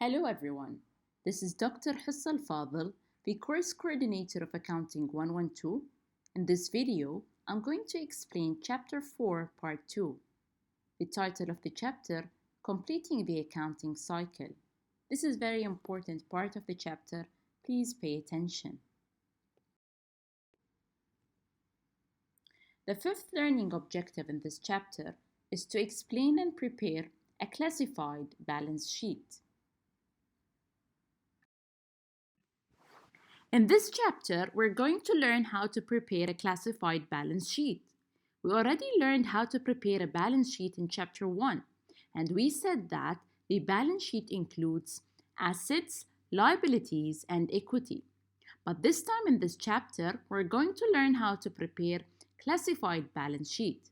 Hello everyone, this is Dr. Hessa Al-Fadhel, the course coordinator of Accounting 112. In this video, I'm going to explain Chapter 4, Part 2. The title of the chapter, Completing the Accounting Cycle. This is a very important part of the chapter. Please pay attention. The fifth learning objective in this chapter is to explain and prepare a classified balance sheet. In this chapter, we're going to learn how to prepare a classified balance sheet. We already learned how to prepare a balance sheet in Chapter 1, and we said that the balance sheet includes assets, liabilities, and equity. But this time in this chapter, we're going to learn how to prepare classified balance sheet,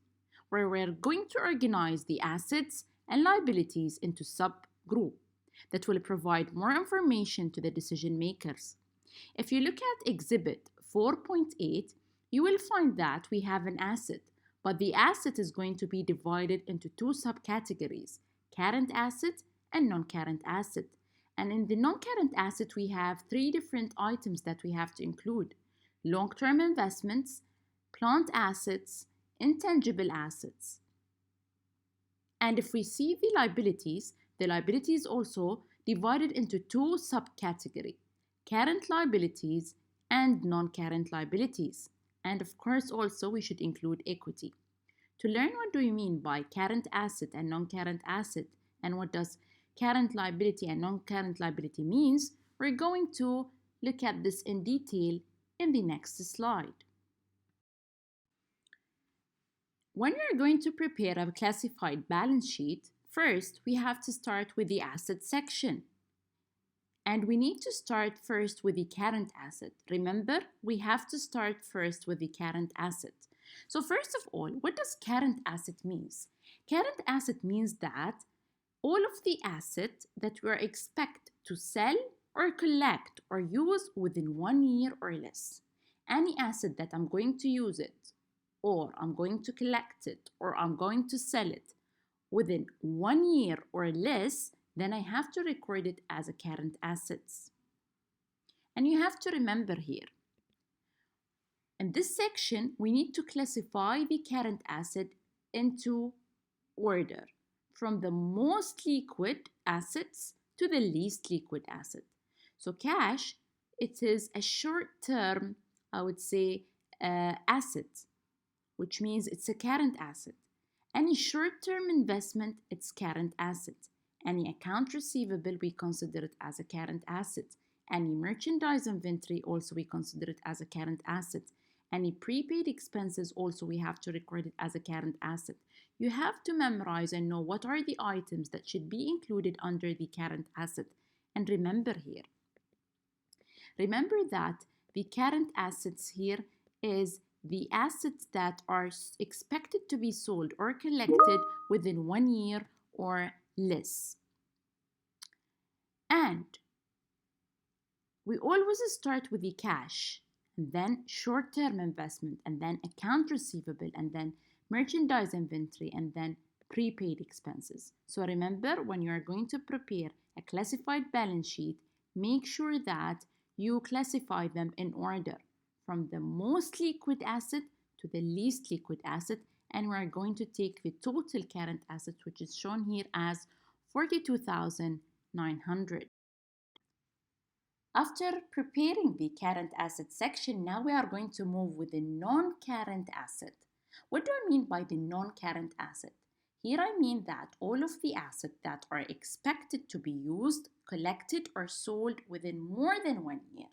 where we're going to organize the assets and liabilities into subgroups that will provide more information to the decision makers. If you look at Exhibit 4.8, you will find that we have an asset, but the asset is going to be divided into two subcategories, current asset and non-current asset. And in the non-current asset, we have three different items that we have to include: long-term investments, plant assets, intangible assets. And if we see the liabilities also divided into two subcategories: current liabilities and non-current liabilities. And of course also we should include equity. To learn what do we mean by current asset and non-current asset and what does current liability and non-current liability means, we're going to look at this in detail in the next slide. When we're going to prepare a classified balance sheet, first we have to start with the asset section. And we need to start first with the current asset. Remember, we have to start first with the current asset. So first of all, what does current asset means? Current asset means that all of the assets that we expect to sell or collect or use within 1 year or less. Any asset that I'm going to use it, or I'm going to collect it, or I'm going to sell it within 1 year or less, then I have to record it as a current assets. And you have to remember here, in this section, we need to classify the current asset into order, from the most liquid assets to the least liquid asset. So cash, it is a short-term, I would say, asset, which means it's a current asset. Any short-term investment, it's current asset. Any account receivable, we consider it as a current asset. Any merchandise inventory, also we consider it as a current asset. Any prepaid expenses, also we have to record it as a current asset. You have to memorize and know what are the items that should be included under the current asset. And remember here, remember that the current assets here is the assets that are expected to be sold or collected within 1 year or less. And we always start with the cash, and then short-term investment, and then account receivable, and then merchandise inventory, and then prepaid expenses. So remember, when you are going to prepare a classified balance sheet, make sure that you classify them in order from the most liquid asset to the least liquid asset, and we are going to take the total current asset, which is shown here as 42,900. After preparing the current asset section, now we are going to move with the non-current asset. What do I mean by the non-current asset? Here I mean that all of the assets that are expected to be used, collected, or sold within more than 1 year.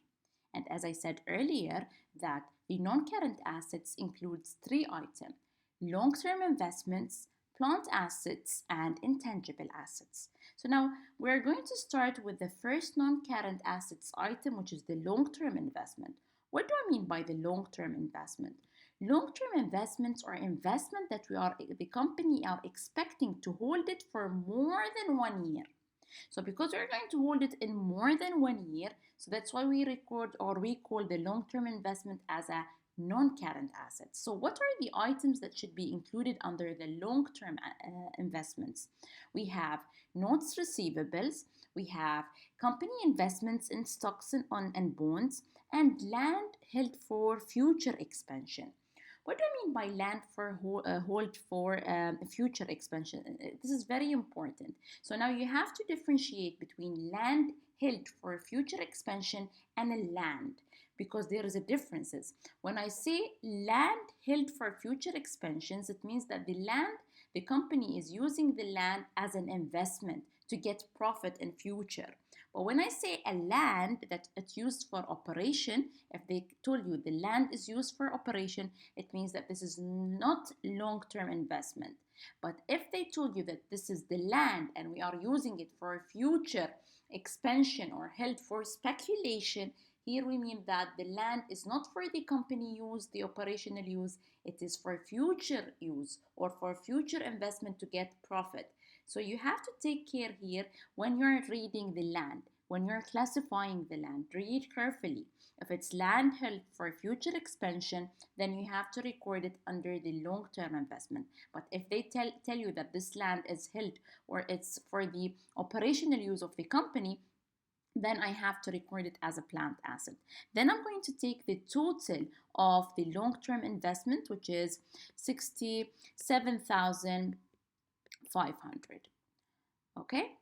And as I said earlier, that the non-current assets includes three items: long-term investments, plant assets, and intangible assets. So now we're going to start with the first non-current assets item, which is the long-term investment. What do I mean by the long-term investment? Long-term investments are investment that the company are expecting to hold it for more than 1 year. So because we're going to hold it in more than 1 year, so that's why we record or we call the long-term investment as a non-current assets. So what are the items that should be included under the long-term investments? We have notes receivables, we have company investments in stocks and bonds, and land held for future expansion. What do I mean by land for hold for future expansion? This is very important. So now you have to differentiate between land held for future expansion and a land, because there is a differences. When I say land held for future expansions, it means that the company is using the land as an investment to get profit in future. But when I say a land that it's used for operation, if they told you the land is used for operation, it means that this is not long-term investment. But if they told you that this is the land and we are using it for future expansion or held for speculation, here we mean that the land is not for the company use, the operational use, it is for future use or for future investment to get profit. So you have to take care here when you're reading the land, when you're classifying the land, read carefully. If it's land held for future expansion, then you have to record it under the long-term investment. But if they tell you that this land is held or it's for the operational use of the company, then I have to record it as a plant asset. Then I'm going to take the total of the long-term investment, which is 67,500. Okay?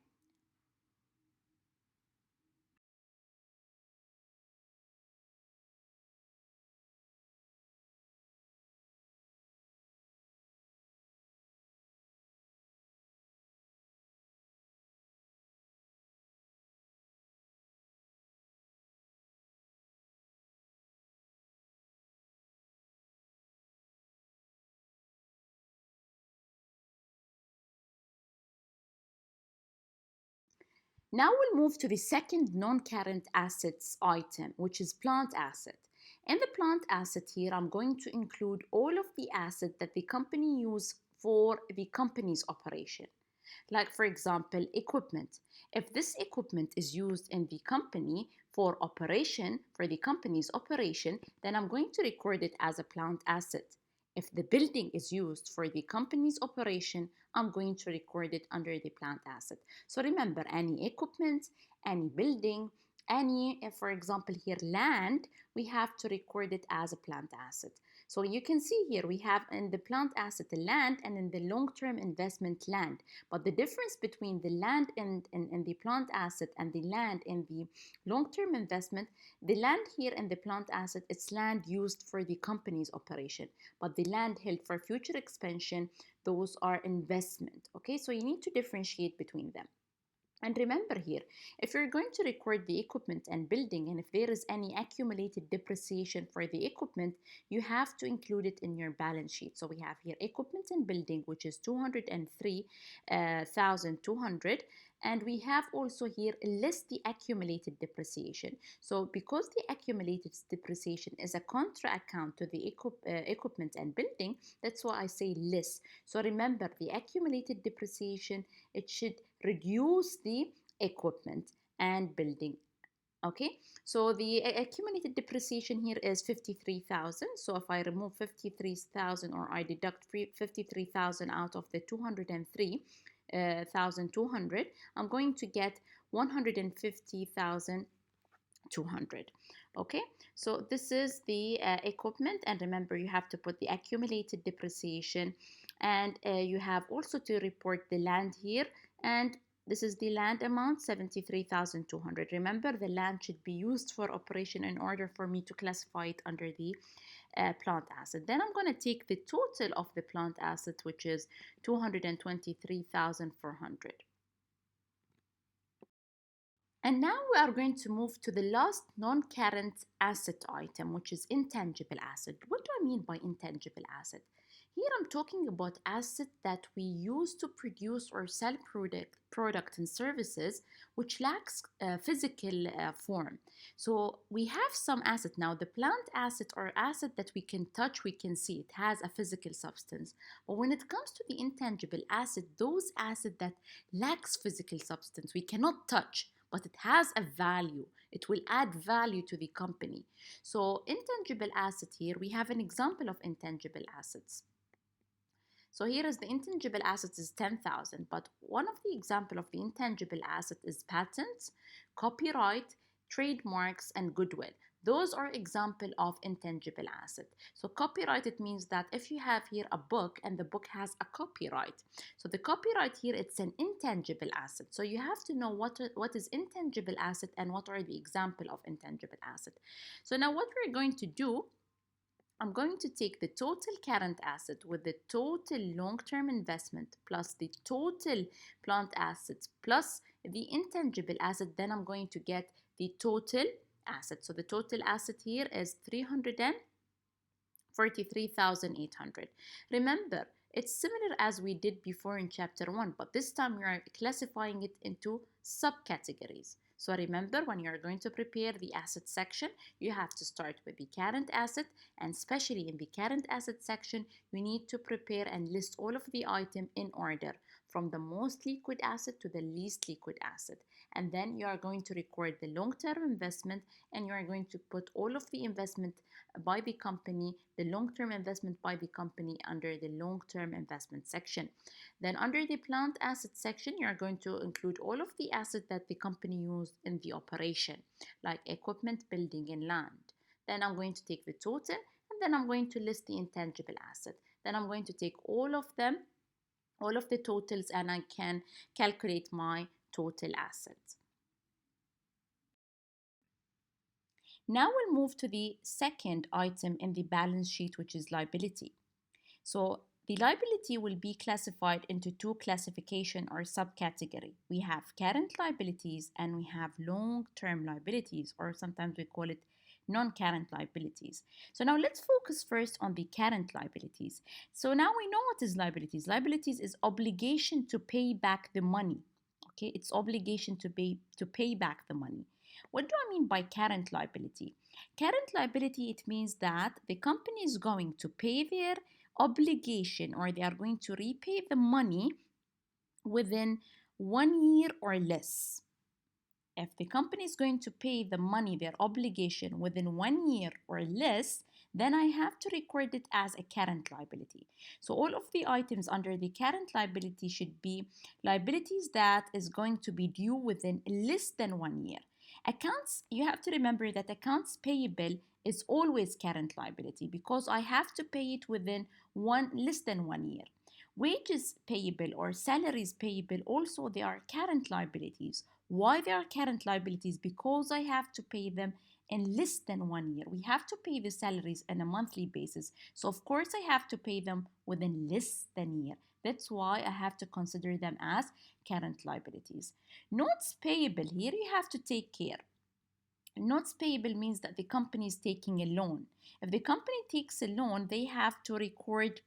Now we'll move to the second non-current assets item, which is plant asset. In the plant asset here, I'm going to include all of the assets that the company use for the company's operation. Like for example, equipment. If this equipment is used in the company for operation, for the company's operation, then I'm going to record it as a plant asset. If the building is used for the company's operation, I'm going to record it under the plant asset. So remember, any equipment, any building, any, for example, here land, we have to record it as a plant asset. So you can see here we have in the plant asset the land and in the long-term investment land. But the difference between the land in the plant asset and the land in the long-term investment, the land here in the plant asset, it's land used for the company's operation. But the land held for future expansion, those are investment. Okay, so you need to differentiate between them. And remember here, if you're going to record the equipment and building, and if there is any accumulated depreciation for the equipment, you have to include it in your balance sheet. So we have here equipment and building, which is 203,200. And we have also here less the accumulated depreciation. So because the accumulated depreciation is a contra account to the equipment and building, that's why I say less. So remember, the accumulated depreciation, it should reduce the equipment and building. Okay, so the accumulated depreciation here is 53,000. So if I remove 53,000 or I deduct 53,000 out of the 203,200, I'm going to get 150,200. Okay, so this is the equipment, and remember you have to put the accumulated depreciation, and you have also to report the land here, and this is the land amount, 73,200. Remember, the land should be used for operation in order for me to classify it under the plant asset. Then I'm going to take the total of the plant asset, which is 223,400. And now we are going to move to the last non-current asset item, which is intangible asset. What do I mean by intangible asset? Here I'm talking about assets that we use to produce or sell product and services which lacks physical form. So we have some asset now. The plant asset or asset that we can touch, we can see it has a physical substance. But when it comes to the intangible asset, those assets that lacks physical substance, we cannot touch, but it has a value. It will add value to the company. So intangible asset, here we have an example of intangible assets. So here is the intangible assets is 10,000, but one of the example of the intangible asset is patents, copyright, trademarks, and goodwill. Those are example of intangible asset. So copyright, it means that if you have here a book and the book has a copyright, so the copyright here, it's an intangible asset. So you have to know what is intangible asset and what are the example of intangible asset. So now what we're going to do, I'm going to take the total current asset with the total long-term investment plus the total plant assets plus the intangible asset. Then I'm going to get the total asset. So the total asset here is 343,800. Remember, it's similar as we did before in chapter 1, but this time we are classifying it into subcategories. So remember, when you're going to prepare the asset section, you have to start with the current asset, and especially in the current asset section, you need to prepare and list all of the items in order from the most liquid asset to the least liquid asset. And then you are going to record the long-term investment, and you are going to put all of the investment by the company, the long-term investment by the company under the long-term investment section. Then under the plant asset section, you are going to include all of the assets that the company used in the operation, like equipment, building, and land. Then I'm going to take the total, and then I'm going to list the intangible asset. Then I'm going to take all of them, all of the totals, and I can calculate my total assets. Now we'll move to the second item in the balance sheet, which is liability. So the liability will be classified into two classification or subcategory. We have current liabilities and we have long-term liabilities, or sometimes we call it non-current liabilities. So now let's focus first on the current liabilities. So now we know what is liabilities. Liabilities is obligation to pay back the money. Okay, it's obligation to pay back the money. What do I mean by current liability? Current liability, it means that the company is going to pay their obligation, or they are going to repay the money within 1 year or less. If the company is going to pay the money, their obligation, within 1 year or less, then I have to record it as a current liability. So all of the items under the current liability should be liabilities that is going to be due within less than 1 year. Accounts, you have to remember that accounts payable is always current liability because I have to pay it within less than 1 year. Wages payable or salaries payable also, they are current liabilities. Why they are current liabilities? Because I have to pay them in less than 1 year. We have to pay the salaries on a monthly basis. So of course I have to pay them within less than a year. That's why I have to consider them as current liabilities. Notes payable, here you have to take care. Notes payable means that the company is taking a loan. If the company takes a loan, they have to record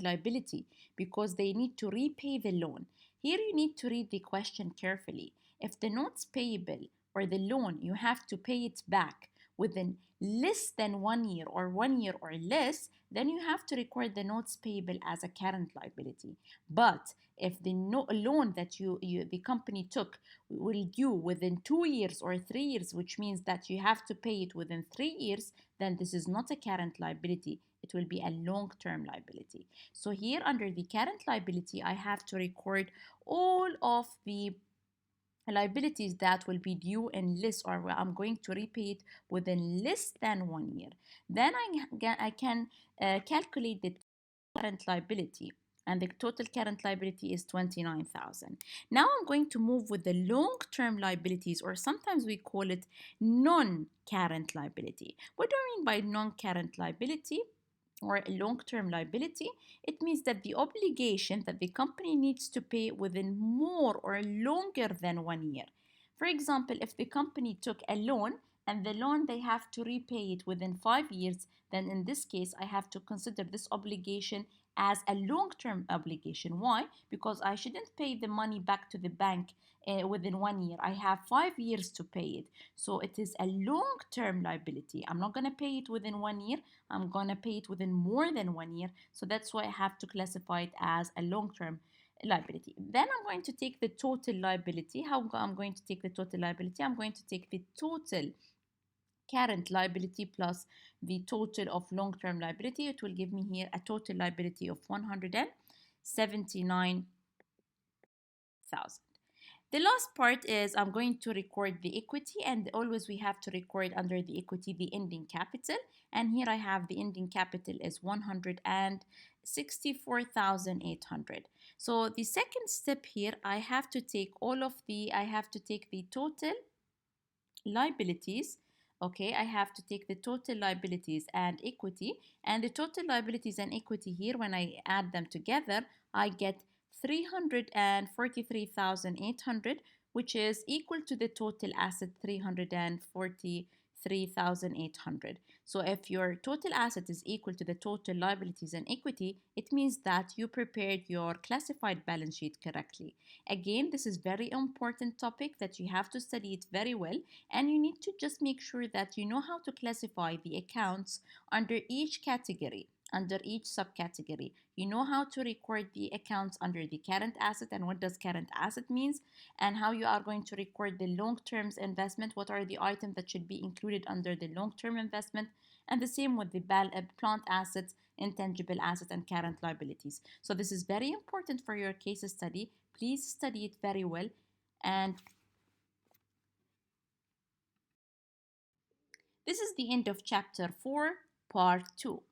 liability because they need to repay the loan. Here you need to read the question carefully. If the notes payable or the loan, you have to pay it back within less than 1 year or 1 year or less, then you have to record the notes payable as a current liability. But if the loan that the company took will due within 2 years or 3 years, which means that you have to pay it within 3 years, then this is not a current liability. It will be a long-term liability. So here under the current liability, I have to record all of the liabilities that will be due in less, or I'm going to repay it within less than 1 year. Then I can calculate the current liability, and the total current liability is 29,000. Now I'm going to move with the long-term liabilities, or sometimes we call it non-current liability. What do I mean by non-current liability or a long-term liability? It means that the obligation that the company needs to pay within more or longer than 1 year. For example, if the company took a loan and the loan they have to repay it within 5 years, then in this case I have to consider this obligation as a long-term obligation. Why? Because I shouldn't pay the money back to the bank within 1 year. I have 5 years to pay it. So it is a long-term liability. I'm not going to pay it within 1 year. I'm going to pay it within more than 1 year. So that's why I have to classify it as a long-term liability. Then I'm going to take the total liability. How I'm going to take the total liability? I'm going to take the total current liability plus the total of long-term liability. It will give me here a total liability of 179,000. The last part is I'm going to record the equity, and always we have to record under the equity the ending capital. And here I have the ending capital is 164,800. So the second step here, I have to take the total liabilities. Okay, I have to take the total liabilities and equity, and the total liabilities and equity here, when I add them together, I get 343,800, which is equal to the total asset 343,800. So if your total asset is equal to the total liabilities and equity, it means that you prepared your classified balance sheet correctly. Again, this is very important topic that you have to study it very well, and you need to just make sure that you know how to classify the accounts under each category, under each subcategory. You know how to record the accounts under the current asset, and what does current asset means, and how you are going to record the long-term investment, what are the items that should be included under the long-term investment, and the same with the plant assets, intangible assets, and current liabilities. So this is very important for your case study. Please study it very well. And this is the end of chapter 4, part 2.